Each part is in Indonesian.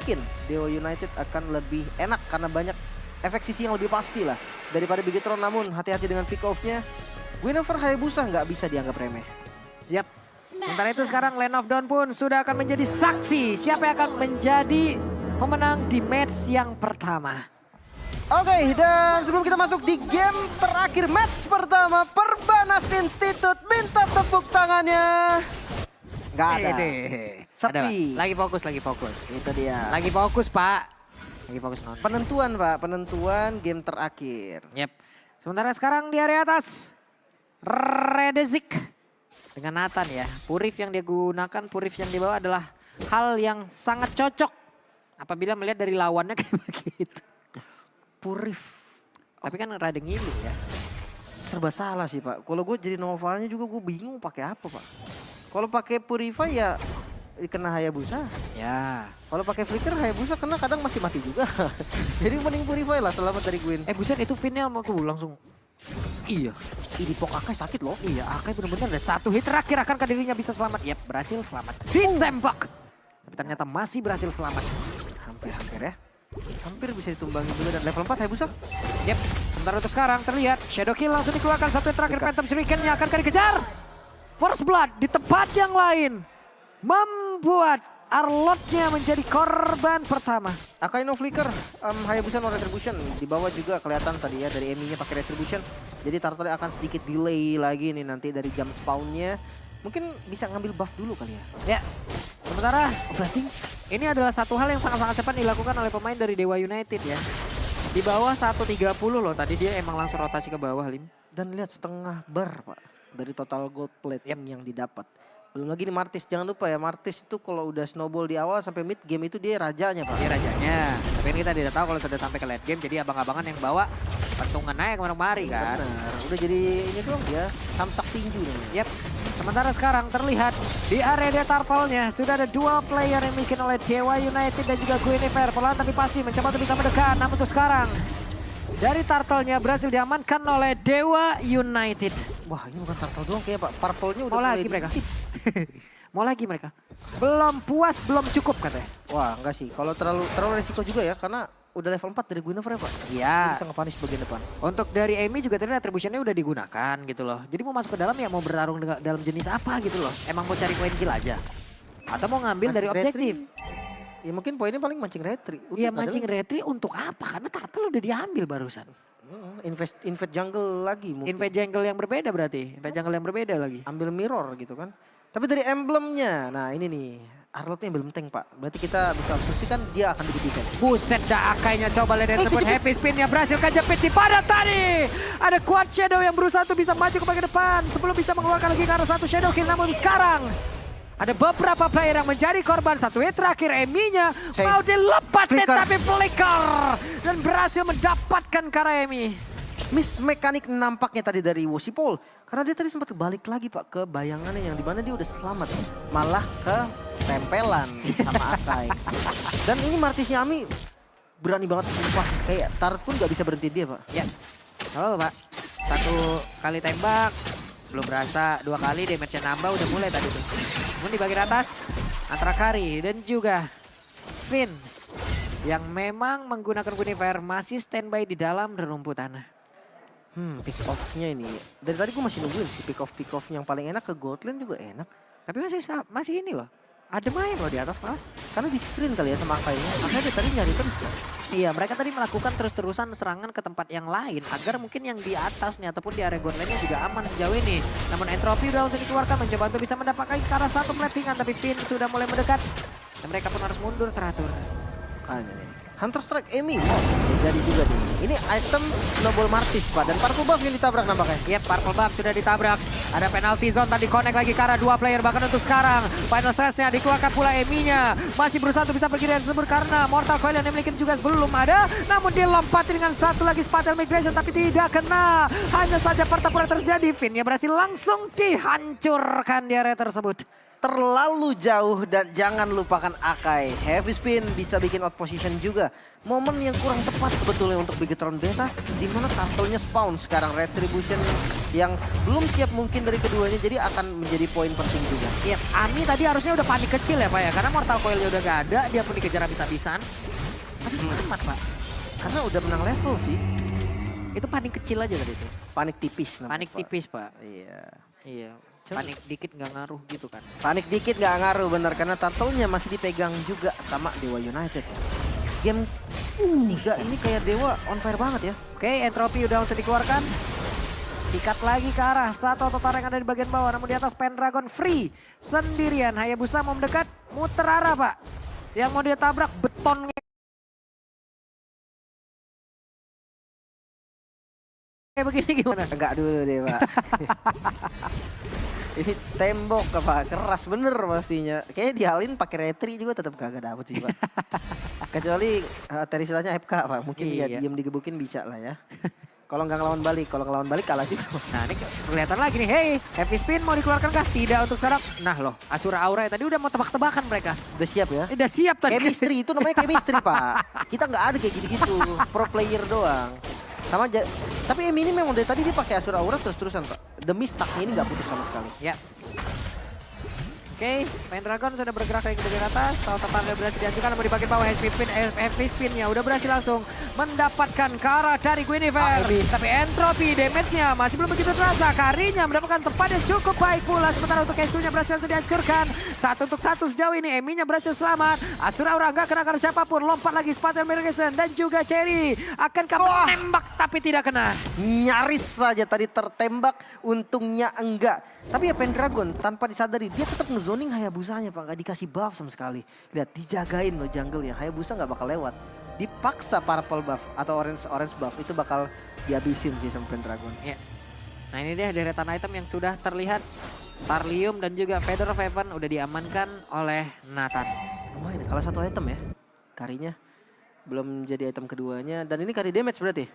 mungkin Dewa United akan lebih enak karena banyak efek sisi yang lebih pasti lah daripada Bigetron. Namun hati-hati dengan pick off-nya. Guinevere Hayabusa nggak bisa dianggap remeh. Yap. Sementara itu sekarang Land of Dawn pun sudah akan menjadi saksi siapa yang akan menjadi pemenang di match yang pertama. Oke, dan sebelum kita masuk di game terakhir match pertama, Perbanas Institute minta tepuk tangannya. Nggak ada. Sepi. Lagi fokus. Itu dia. Lagi fokus, Pak. Lagi fokus nonton. Penentuan, Pak. Penentuan game terakhir. Yep. Sementara sekarang di area atas, Redezik dengan Nathan ya. Purif yang dia gunakan, Purif yang dibawa adalah hal yang sangat cocok apabila melihat dari lawannya kayak begitu. Purif. Tapi kan rada ngilu ya. Serba salah sih, Pak. Kalau gue jadi Novanya juga gue bingung pakai apa, Pak. Kalau pakai Purify ya kena Hayabusa. Ya. Kalau pakai Flicker Hayabusa kena kadang masih mati juga. Jadi mending Purify lah selamat dari Gwyn. Buset itu final mau aku langsung. Iya. Ini Pok Akai sakit loh. Iya, Akai benar-benar ada satu hit terakhir akankah dirinya bisa selamat? Yap, berhasil selamat. Ditembak. Tapi ternyata masih berhasil selamat. Hampir ya. Hampir bisa ditumbangi dulu dan level 4 Hayabusa. Yap, sementara untuk sekarang terlihat Shadow Kill langsung dikeluarkan satu hit terakhir. Phantom Shuriken-nya akan dikejar. First Blood di tempat yang lain membuat Arlotnya menjadi korban pertama. Akai no flicker, Hayabusa no retribution. Di bawah juga kelihatan tadi ya dari Emi-nya pakai retribution. Jadi Turtle akan sedikit delay lagi nih nanti dari jam spawn-nya. Mungkin bisa ngambil buff dulu kali ya. Ya, sementara berarti ini adalah satu hal yang sangat-sangat cepat dilakukan oleh pemain dari Dewa United ya. Di bawah 1.30 loh, tadi dia emang langsung rotasi ke bawah, Lim. Dan lihat setengah bar, Pak, dari total gold plate yang didapat. Belum lagi nih Martis, jangan lupa ya Martis itu kalau udah snowball di awal sampai mid game itu dia rajanya, Pak. Dia rajanya, tapi ini kita tidak tahu kalau sudah sampai ke late game, jadi abang-abangan yang bawa patungan naik kemana-kemari kan. Benar, udah jadi ini doang dia, samsak tinju namanya. Yap, sementara sekarang terlihat di area Turtle-nya sudah ada dua player yang bikin oleh Dewa United dan juga Guinevere. Perlahan tapi pasti mencoba untuk bisa mendekat, namun untuk sekarang dari Turtle-nya berhasil diamankan oleh Dewa United. Wah, ini bukan Turtle doang kayak Pak, Purple-nya udah Mau lagi mulai mereka. dikit. Mau lagi mereka. Belum puas, belum cukup katanya. Wah, enggak sih. Kalau terlalu resiko juga ya karena udah level 4 dari Guinevere ya, Pak. Iya. Dia bisa nge-punish bagian depan. Untuk dari Amy juga tadi retribution-nya udah digunakan gitu loh. Jadi mau masuk ke dalam ya mau bertarung dalam jenis apa gitu loh. Emang mau cari poin kill aja. Atau mau ngambil dari Mancing objektif. retri. Ya mungkin poinnya paling mancing retri. Iya mancing retri untuk apa? Karena Turtle udah diambil barusan. Invade jungle lagi mungkin. Invade jungle yang berbeda berarti. Invade jungle yang berbeda lagi. Ambil mirror gitu kan. Tapi dari emblemnya, nah ini nih. Arlotnya belum tank, Pak. Berarti kita bisa asumsikan dia akan di defense. Buset dah Akainya coba lihat tersebut. Happy spinnya berhasil kejepit di pada tadi. Ada Quad Shadow yang berusaha untuk bisa maju ke bagian depan. Sebelum bisa mengeluarkan lagi karena satu Shadow Kill. Namun sekarang ada beberapa player yang menjadi korban. Satu hit terakhir Emi-nya mau dilepas tapi flicker. Dan berhasil mendapatkan karena Emi. Miss mekanik nampaknya tadi dari Wosipol. Karena dia tadi sempat kebalik lagi, Pak, ke bayangannya yang dimana dia udah selamat. Malah ke tempelan sama Akai. Dan ini Martisnya Ami berani banget sumpah. Kayak Tart pun gak bisa berhenti dia, Pak. Ya, oh Pak. Satu kali tembak, belum berasa. Dua kali damage-nya nambah udah mulai tadi tuh. Namun di bagian atas, antara Kari dan juga Finn. Yang memang menggunakan Guinevere masih standby di dalam rerumputan. Pick off-nya ini. Dari tadi gue masih nungguin sih pick off yang paling enak ke Goldland juga enak. Tapi masih ini loh. Ada main loh di atas malah. Karena di screen kali ya sama Akainya. Akainya tadi nyari terus. Iya mereka tadi melakukan terus-terusan serangan ke tempat yang lain. Agar mungkin yang di atasnya ataupun di area Goldland-nya juga aman sejauh ini. Namun Entropy udah langsung dikeluarkan mencoba untuk bisa mendapatkan ke arah satu platingan. Tapi Finn sudah mulai mendekat. Dan mereka pun harus mundur teratur. Makanya nih. Hunter Strike Emi, jadi juga nih. Ini item Snowball Martis, Pak. Dan Purple Buff yang ditabrak nampaknya. Yep, Purple Buff sudah ditabrak. Ada penalty zone tadi connect lagi ke arah dua player. Bahkan untuk sekarang, final stress-nya dikeluarkan pula Emi-nya. Masih berusaha untuk bisa pergi dari tersebut karena Mortal Coil yang dimiliki juga belum ada. Namun dilempati dengan satu lagi Spatial Migration tapi tidak kena. Hanya saja pertempuran terjadi. Finn yang berhasil langsung dihancurkan di area tersebut. terlalu jauh dan jangan lupakan Akai. Heavy spin bisa bikin out position juga. Momen yang kurang tepat sebetulnya untuk Bigetron Beta, di mana turtle-nya spawn. Sekarang Retribution yang belum siap mungkin dari keduanya, jadi akan menjadi poin penting juga. Iya, Ami tadi harusnya udah panik kecil ya Pak ya, karena Mortal Coil-nya udah gak ada, dia pun dikejar habis-habisan. Tapi selamat Pak. Karena udah menang level sih. Itu panik kecil aja tadi itu. Panik tipis namanya, Panik Pak. tipis Pak. Iya. Iya, panik dikit gak ngaruh gitu kan. Panik dikit gak ngaruh bener, karena turtle-nya masih dipegang juga sama Dewa United. Game 3 ini kayak Dewa on fire banget ya. Oke, entropi udah langsung dikeluarkan. Sikat lagi ke arah satu Ototar yang ada di bagian bawah. Namun di atas Pendragon free sendirian. Hayabusa mau mendekat, muter arah Pak. Yang mau dia tabrak beton. Kayak begini gimana? Enggak dulu deh Pak. Ini tembok apa keras bener pastinya. Kayaknya dihalin pakai retri juga tetap kagak dapet sih Pak. Kecuali Terisanya FK Pak. Mungkin Iya. ya diem digebukin bisa lah ya. Kalau nggak ngelawan balik, kalau ngelawan balik kalah juga. Nah ini kelihatan lagi nih, hey, heavy spin mau dikeluarkan kah? Tidak untuk sekarang. Nah loh, Asura Aura ya tadi udah mau tebak-tebakan mereka. Udah siap ya? Udah siap tadi. Chemistry itu namanya chemistry Pak. Kita nggak ada kayak gitu-gitu, pro player doang. Sama aja. Tapi ini memang dari tadi dia pakai Asura Aura terus-terusan Pak. Demi stacknya ini nggak putus sama sekali. Ya. Oke, Pendragon sudah bergerak lagi ke bagian atas. Ototar berhasil diajukan, namun di bagian bawah heavy spin-nya udah berhasil langsung mendapatkan ke arah dari Guinevere. Tapi entropi damage-nya masih belum begitu terasa. Karinya mendapatkan tempat yang cukup baik pula. Sementara untuk Kesunya berhasil langsung dihancurkan. 1 untuk 1 sejauh ini. Eminya berhasil selamat. Asura Aura nggak kena karena siapapun. Lompat lagi Spatel Mirrison dan juga Cherry. Akankah menembak tapi tidak kena. Nyaris saja tadi tertembak, untungnya enggak. Tapi ya Pendragon tanpa disadari dia tetap ngezoning Hayabusanya Pak. Nggak dikasih buff sama sekali. Lihat dijagain loh jungle ya. Hayabusa nggak bakal lewat. Dipaksa purple buff atau orange buff itu bakal dihabisin sih sama Pendragon. Ya. Nah ini dia deretan item yang sudah terlihat. Starlium dan juga Feather of Heaven udah diamankan oleh Nathan. Lumayan kalau satu item ya. Karinya belum jadi item keduanya. Dan ini kari damage berarti.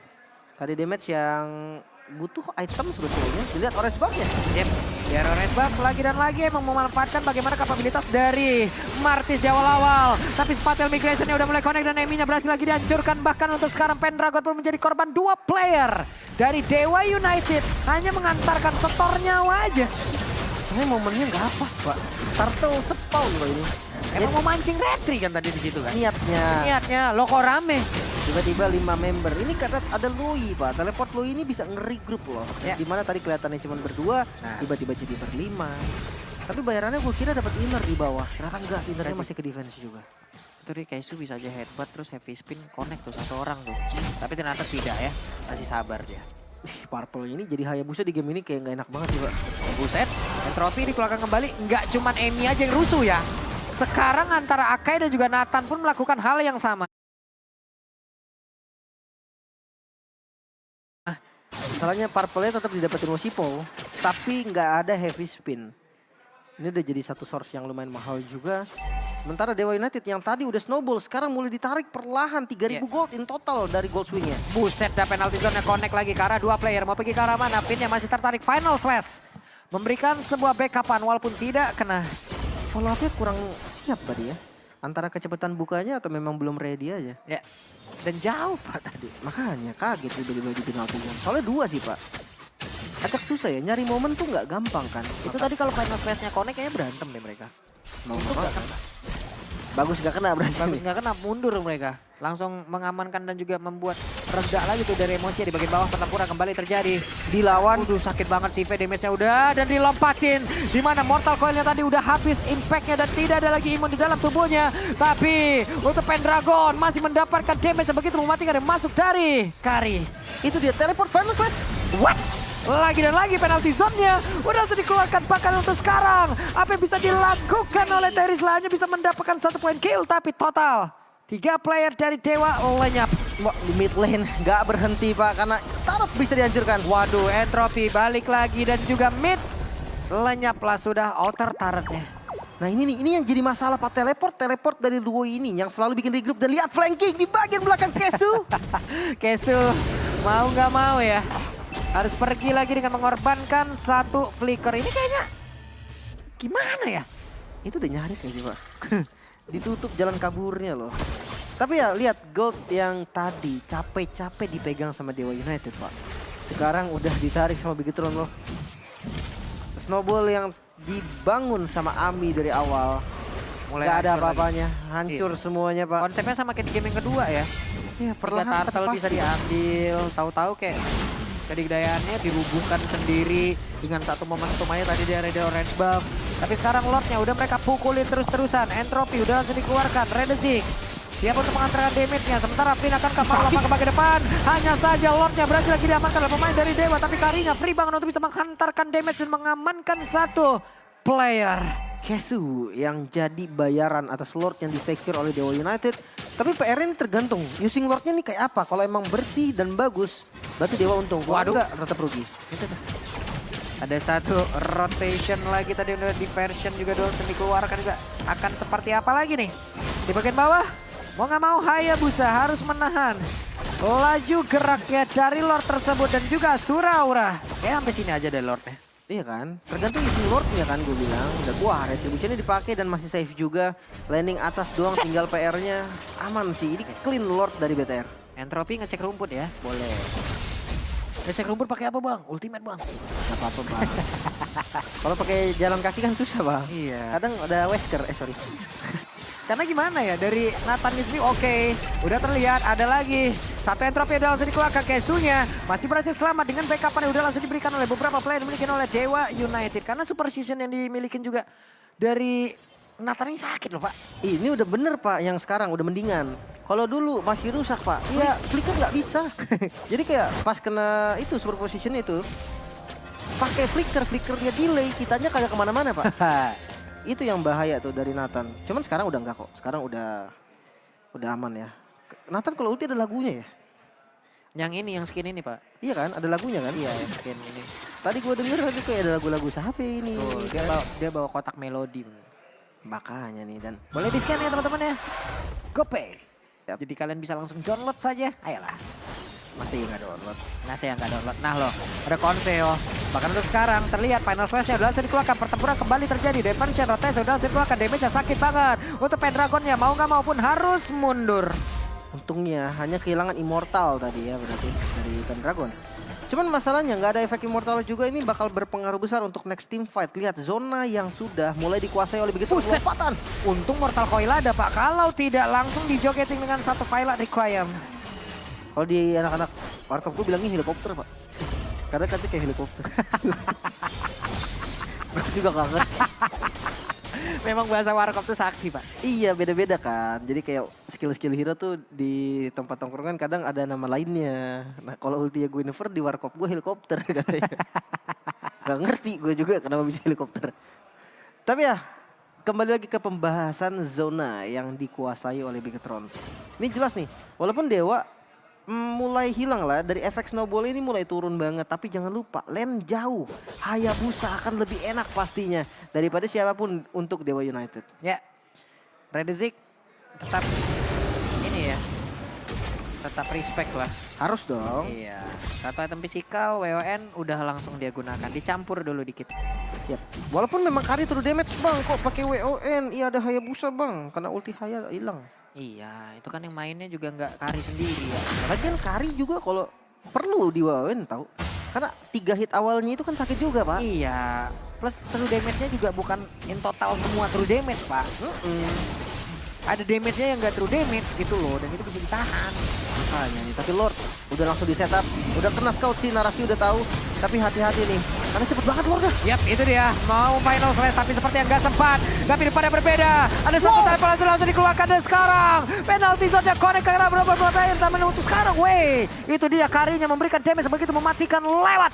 Kari damage yang butuh item sebetulnya. Dilihat orange buff-nya. Yep. Biar orange buff lagi dan lagi emang memanfaatkan bagaimana kapabilitas dari Martis di awal-awal. Tapi Spatel Migration-nya udah mulai connect dan Eminya berhasil lagi dihancurkan. Bahkan untuk sekarang Pendragon pun menjadi korban 2 player dari Dewa United. Hanya mengantarkan setor nyawa aja. Masalahnya momennya nggak pas Pak. Turtle spawn loh ini. Emang mau mancing retri kan tadi di situ kan? Niatnya. Lo kok rame? Tiba-tiba 5 member. Ini karena ada Lui Pak. Teleport Lui ini bisa ngeri-group loh. Ya. Dimana tadi kelihatannya cuma berdua, Nah. tiba-tiba jadi berlima. Tapi bayarannya gue kira dapat inner di bawah. Ternyata enggak, innernya masih ke defense juga. Itu Kaisu bisa aja headbutt terus heavy spin connect tuh satu orang tuh. Tapi ternyata tidak ya. Masih sabar dia. Ih, Purple ini jadi Hayabusa di game ini kayak nggak enak banget sih Pak. Buset, entropi dikeluarkan kembali. Nggak cuman Emi aja yang rusuh ya. Sekarang antara Akai dan juga Nathan pun melakukan hal yang sama. Masalahnya Purple-nya tetap didapetin Wosipol, tapi nggak ada heavy spin. Ini udah jadi satu source yang lumayan mahal juga. Sementara Dewa United yang tadi udah snowball, sekarang mulai ditarik perlahan 3.000 gold in total dari gold swing-nya. Buset, dah penalti zone-nya connect lagi ke arah 2 player. Mau pergi ke arah mana? Pinnya masih tertarik final slash. Memberikan sebuah backupan walaupun tidak kena. Follow up-nya kurang siap tadi ya. Antara kecepatan bukanya atau memang belum ready aja. Ya. Dan jauh Pak tadi. Makanya kaget tiba-tiba di penalti zone. Soalnya 2 sih Pak. Agak susah ya, nyari momen tuh nggak gampang kan. Itu tadi kalau final slash-nya connect kayaknya berantem deh mereka. Mau Itu nggak kena. Bagus gak kena berarti. Bagus nggak kena, mundur mereka. Langsung mengamankan dan juga membuat reda lagi tuh dari emosi di bagian bawah. Pertempuran kembali terjadi. Dilawan. Waduh sakit banget sih damage-nya udah dan dilompatin. Dimana Mortal Coil-nya tadi udah habis impact-nya dan tidak ada lagi imun di dalam tubuhnya. Tapi untuk Pendragon masih mendapatkan damage yang begitu mematikan dan masuk dari Kari. Itu dia teleport final slash. What? Lagi dan lagi penalti zone-nya udah harus dikeluarkan bahkan untuk sekarang. Apa yang bisa dilakukan oleh Teris hanya bisa mendapatkan 1 poin kill tapi total 3 player dari Dewa lenyap. Di mid lane nggak berhenti Pak karena Tarot bisa dihancurkan. Waduh, entropi balik lagi dan juga mid lenyaplah sudah outer turretnya. Nah ini yang jadi masalah Pak, teleport dari duo ini yang selalu bikin regroup. Dan lihat flanking di bagian belakang Kesu. Kesu mau nggak mau ya. Harus pergi lagi dengan mengorbankan 1 flicker. Ini kayaknya gimana ya? Itu udah nyaris gak sih Pak? Ditutup jalan kaburnya loh. Tapi ya lihat gold yang tadi capek-capek dipegang sama Dewa United Pak. Sekarang udah ditarik sama Bigetron loh. Snowball yang dibangun sama Ami dari awal. Mulai Gak ada hancur apa-apanya. Hancur semuanya Pak. Konsepnya sama kayak di game yang kedua ya. Ya Tiga perlahan turtle tapi bisa pasti. diambil, tahu-tahu kayak kedikdayaannya dirubuhkan sendiri dengan satu momentum aja tadi di area orange buff. Tapi sekarang Lordnya udah mereka pukulin terus-terusan. Entropy udah langsung dikeluarkan. Redezik siap untuk mengantarkan damage-nya. Sementara Finn akan kapal lapang ke bagian depan. Hanya saja Lordnya berhasil lagi diamankan oleh pemain dari Dewa. Tapi Karinya free banget untuk bisa menghantarkan damage dan mengamankan satu player. Kesu yang jadi bayaran atas Lord yang disecure oleh Dewa United. Tapi PR ini tergantung. Using Lordnya nih kayak apa. Kalau emang bersih dan bagus, berarti Dewa untung. Kalau Waduh. enggak, tetap rugi. Ada satu rotation lagi tadi udah diversion juga dulu dikeluarkan juga. Akan seperti apa lagi nih? Di bagian bawah, mau nggak mau Hayabusa harus menahan laju geraknya dari Lord tersebut dan juga Suraura. Kayak sampai sini aja dari Lordnya. Iya kan, tergantung using Lordnya kan gue bilang. Dan wah retributionnya dipakai dan masih safe juga. Landing atas doang tinggal PR-nya. Aman sih, ini clean Lord dari BTR. Entropy ngecek rumput ya, boleh. Ngecek rumput pakai apa bang? Ultimate bang. Gak apa-apa bang. Kalau pakai jalan kaki kan susah bang. Iya. Kadang ada Wesker, sorry. Karena gimana ya, dari Nathan Misli oke, udah terlihat ada lagi. Satu entropy udah langsung dikeluarkan, Kesunya masih berhasil selamat dengan backup yang udah langsung diberikan oleh beberapa player dimiliki oleh Dewa United. Karena super season yang dimiliki juga dari Nathan ini sakit loh Pak. Ini udah bener Pak, yang sekarang udah mendingan. Kalau dulu masih rusak Pak, iya flicker nggak bisa. Jadi kayak pas kena itu super position itu, pakai flickernya delay, kitanya kagak kemana-mana Pak. Itu yang bahaya tuh dari Nathan. Cuman sekarang udah enggak kok, sekarang udah aman ya. Nathan kalau ulti ada lagunya ya? Yang ini, yang skin ini Pak. Iya kan, ada lagunya kan? Iya, yang skin ini. Tadi gue denger tadi kayak ada lagu-lagu siapa ini. Tuh, dia bawa kotak melodi. Makanya nih dan Boleh di scan ya teman-teman ya. GoPay. Yap. Jadi kalian bisa langsung download saja. Ayolah. masih nggak download. Nah saya nggak download. Nah loh, ada konseo. Bahkan untuk sekarang terlihat final slash-nya udah langsung dikeluarkan. Pertempuran kembali terjadi. Dimension rotation udah langsung dikeluarkan. Damage-nya sakit banget. Untuk Pendragonnya mau nggak mau pun harus mundur. Untungnya hanya kehilangan immortal tadi ya berarti dari Pendragon. Cuman masalahnya nggak ada efek immortal juga, ini bakal berpengaruh besar untuk next team fight. Lihat zona yang sudah mulai dikuasai oleh begitu lompatan. Untung Mortal Coil ada Pak. Kalau tidak langsung dijogeting dengan satu Violet Requiem. Kalau di anak-anak Warkop gue bilangnya helikopter Pak. Karena katanya kayak helikopter. Gue juga gak ngerti. Memang bahasa Warkop tuh sakti Pak. Iya beda-beda kan. Jadi kayak skill-skill hero tuh di tempat tongkrongan kadang ada nama lainnya. Nah kalau ultinya Guinevere di Warkop gue helikopter katanya. Gak ngerti gue juga kenapa bisa helikopter. Tapi ya kembali lagi ke pembahasan zona yang dikuasai oleh Bigetron. Ini jelas nih, walaupun Dewa mulai hilang lah dari efek snowball ini, mulai turun banget. Tapi jangan lupa lane jauh, Hayabusa akan lebih enak pastinya daripada siapapun untuk Dewa United. Ya, Redezik tetap ini ya, tetap respect lah. Harus dong. Iya, satu item fisikal WON udah langsung dia gunakan, dicampur dulu dikit. Yap. Walaupun memang Kari true damage bang, kok pakai WON? Iya ada Hayabusa bang, karena ulti Haya hilang. Iya, itu kan yang mainnya juga nggak Kari sendiri ya. Lagian Kari juga kalau perlu di WON tahu. Karena 3 hit awalnya itu kan sakit juga pak. Iya, plus true damage-nya juga bukan in total semua true damage Pak. Ada damage-nya yang nggak true damage gitu loh, dan itu bisa ditahan. Makanya nih, tapi Lord udah langsung di setup, udah kena scout sih, narasi udah tahu. Tapi hati-hati nih, karena cepet banget Lord dah. Yap, itu dia. Mau final slash tapi seperti yang nggak sempat. Tapi depannya berbeda. Ada satu type langsung dikeluarkan dan sekarang penalty zone-nya connect ke arah berapa player. Tapi untuk sekarang, itu dia Karinya memberikan damage begitu mematikan lewat.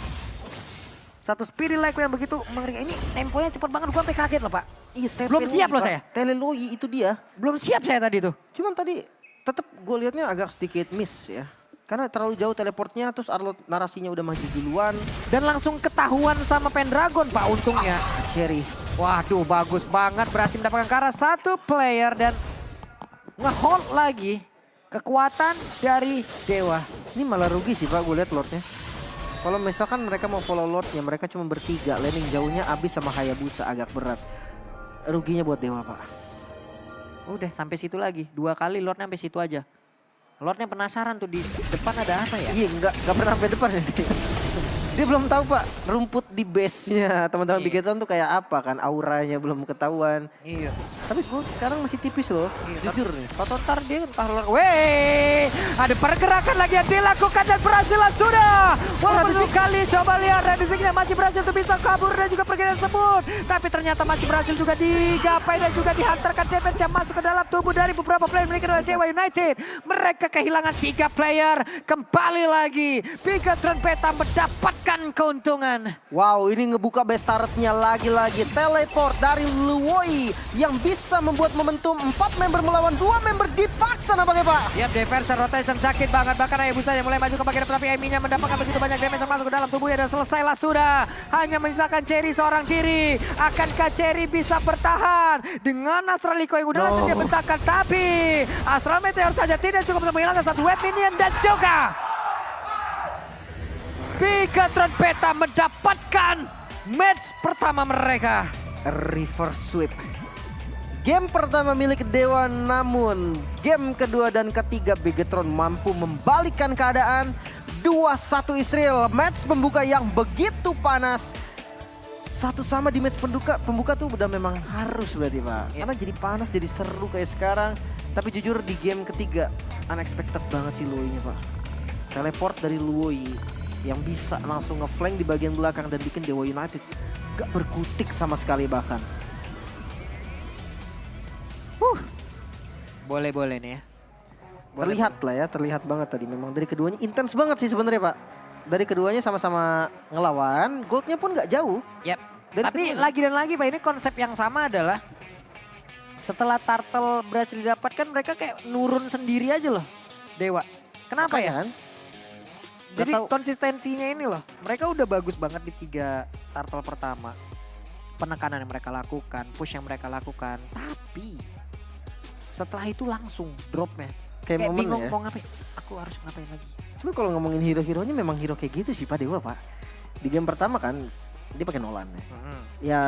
Satu spirit like yang begitu mengerikan. Ini temponya cepet banget, gue sampai kaget loh Pak. Iya, Belum siap loh saya. Teleloi itu dia. Belum siap saya tadi tuh. Cuman tadi tetap gue liatnya agak sedikit miss ya. Karena terlalu jauh teleportnya, terus Arlot narasinya udah maju duluan. Dan langsung ketahuan sama Pendragon Pak untungnya. Cherry. Waduh bagus banget, berhasil mendapatkan ke arah satu player dan nge-hold lagi kekuatan dari Dewa. Ini malah rugi sih pak, gue liat Lordnya. Kalau misalkan mereka mau follow Lordnya, mereka cuma bertiga. Landing jauhnya abis sama Hayabusa, agak berat. ruginya buat Dewa Pak. Udah sampai situ lagi. 2 kali Lordnya sampai situ aja. Lordnya penasaran tuh di depan ada apa ya? Iya nggak pernah sampai depan ini. Dia belum tahu Pak rumput di base-nya teman-teman Iya. Bigetron tuh kayak apa kan, auranya belum ketahuan. Iya. Tapi gue sekarang masih tipis loh, jujur nih. Atau ntar dia entah weh, ada pergerakan lagi yang dilakukan dan berhasil sudah. Walaupun dua kali coba lihat Rediziknya masih berhasil untuk bisa kabur dan juga pergi dan sebut. Tapi ternyata masih berhasil juga digapai dan juga dihantarkan damage yang masuk ke dalam tubuh dari beberapa player memiliki oleh Dewa United. Mereka kehilangan 3 player, kembali lagi. Bigetron Beta mendapatkan keuntungan. Wow, ini ngebuka base turret-nya lagi-lagi. Teleport dari Luwoi yang bisa membuat momentum 4 member melawan 2 member dipaksa nampaknya Pak. Yap, Diverser rotation sakit banget. Bahkan Hayabusa yang mulai maju ke bagian depan, tapi Amy-nya mendapatkan begitu banyak damage yang masuk ke dalam tubuhnya dan selesailah sudah. Hanya menyisakan Cherry seorang diri. Akankah Cherry bisa bertahan dengan Astral Liko yang udah langsung dia bentakan? Tapi Astral Meteor saja tidak cukup untuk menghilangkan satu web minion dan juga Bigetron Beta mendapatkan match pertama mereka. Reverse sweep. Game pertama milik Dewa, namun game kedua dan ketiga Bigetron mampu membalikkan keadaan. 2-1 Israel, match pembuka yang begitu panas. 1-1 di match pembuka tuh udah memang harus berarti Pak. Karena jadi panas, jadi seru kayak sekarang. Tapi jujur di game ketiga unexpected banget sih Luwoi-nya Pak. Teleport dari Luwoi yang bisa langsung ngeflank di bagian belakang dan bikin Dewa United gak berkutik sama sekali bahkan. Boleh-boleh nih ya. Terlihat lah ya, terlihat banget tadi. Memang dari keduanya intens banget sih sebenarnya Pak. Dari keduanya sama-sama ngelawan, goldnya pun gak jauh. Yap. Dari Tapi kedua- lagi dan lagi Pak, ini konsep yang sama adalah setelah turtle berhasil didapatkan mereka kayak nurun sendiri aja loh Dewa. Kenapa Makanya ya? kan, Jadi tahu. konsistensinya ini loh. Mereka udah bagus banget di 3 turtle pertama. Penekanan yang mereka lakukan, push yang mereka lakukan. Tapi setelah itu langsung dropnya. Kayak momen bingung ya. mau ngapain. Aku harus ngapain lagi. Cuma kalau ngomongin hero-heronya memang hero kayak gitu sih Pak Dewa Pak. Di game pertama kan dia pakai Nolan ya. Ya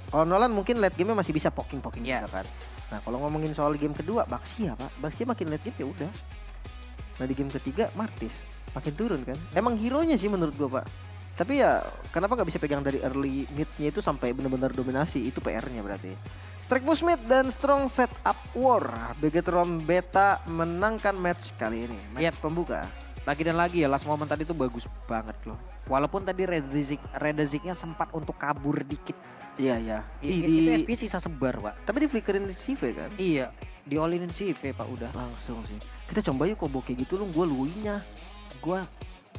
kalau Nolan mungkin late game-nya masih bisa poking-poking Iya. juga kan. Nah kalau ngomongin soal game kedua Baxia Pak. Baxia makin late game ya udah. Nah di game ketiga Martis makin turun kan. Emang hero-nya sih menurut gua Pak. Tapi ya kenapa nggak bisa pegang dari early mid-nya itu sampai benar-benar dominasi, itu PR-nya berarti. Strike push mid dan strong setup war. Bigetron Beta menangkan match kali ini. Match pembuka. Lagi dan lagi ya, last moment tadi tuh bagus banget loh. Walaupun tadi Rediziknya sempat untuk kabur dikit. Iya iya. Itu SP sisa sebar Pak. Tapi di flickerin di CV kan? Iya, di all-in CV Pak udah. Langsung sih. Kita coba yuk combo kayak gitu lu, gue Luwoi-nya. Gue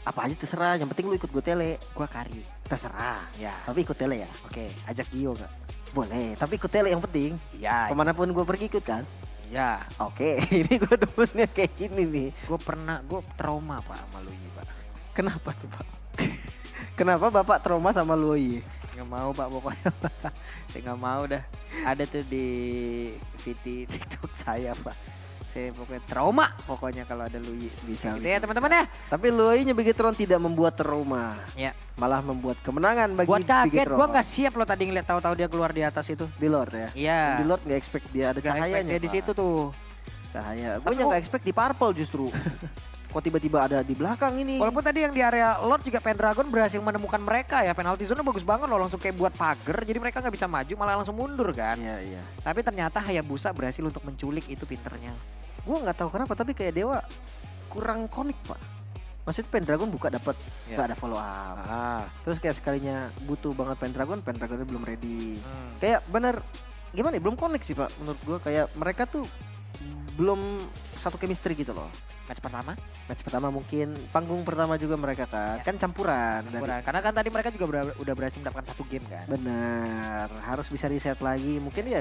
apa aja terserah, yang penting lu ikut gue tele. Gua kari. Terserah. Ya, Tapi ikut tele ya? oke. Ajak Gio gak? Boleh, tapi ikut tele yang penting. Ya, Kemanapun gue pergi ikut kan? ya. Oke, ini gue demennya kayak gini nih. Gue trauma Pak sama Luyi Pak. Kenapa tuh Pak? Kenapa Bapak trauma sama Luwoi? Gak mau Pak pokoknya. Saya gak mau dah. Ada tuh di VT TikTok saya Pak. Saya pokoknya trauma pokoknya kalau ada Luyi. Bisa Gitu ya teman-teman ya. Tapi Luwoi-nya Bigetron tidak membuat trauma. Ya. Malah membuat kemenangan bagi Buat kaget, Bigetron. gue gak siap loh tadi ngeliat tahu-tahu dia keluar di atas itu. Di Lord ya? Iya. Di Lord gak expect dia ada Gak expect cahayanya dia di Pak. situ tuh. Cahaya. Tapi Gue yang kok- gak expect di purple justru. Kok tiba-tiba ada di belakang ini. Walaupun tadi yang di area Lord juga Pendragon berhasil menemukan mereka ya. Penalti zone bagus banget loh, langsung kayak buat pagar. Jadi mereka nggak bisa maju, malah langsung mundur kan. Iya iya. Tapi ternyata Hayabusa berhasil untuk menculik, itu pinternya. Gue nggak tahu kenapa tapi kayak Dewa kurang konik Pak. Maksudnya Pendragon buka dapat Iya. nggak ada follow up. Ah. Terus kayak sekalinya butuh banget Pendragonnya belum ready. Kayak bener gimana ya, belum konek sih Pak menurut gue. Kayak mereka tuh belum satu chemistry gitu loh. Match pertama. Match pertama mungkin, panggung pertama juga mereka kan. Ya. Kan campuran. Kurang. Karena kan tadi mereka juga udah berhasil mendapatkan 1 game kan. Bener, harus bisa reset lagi. Mungkin ya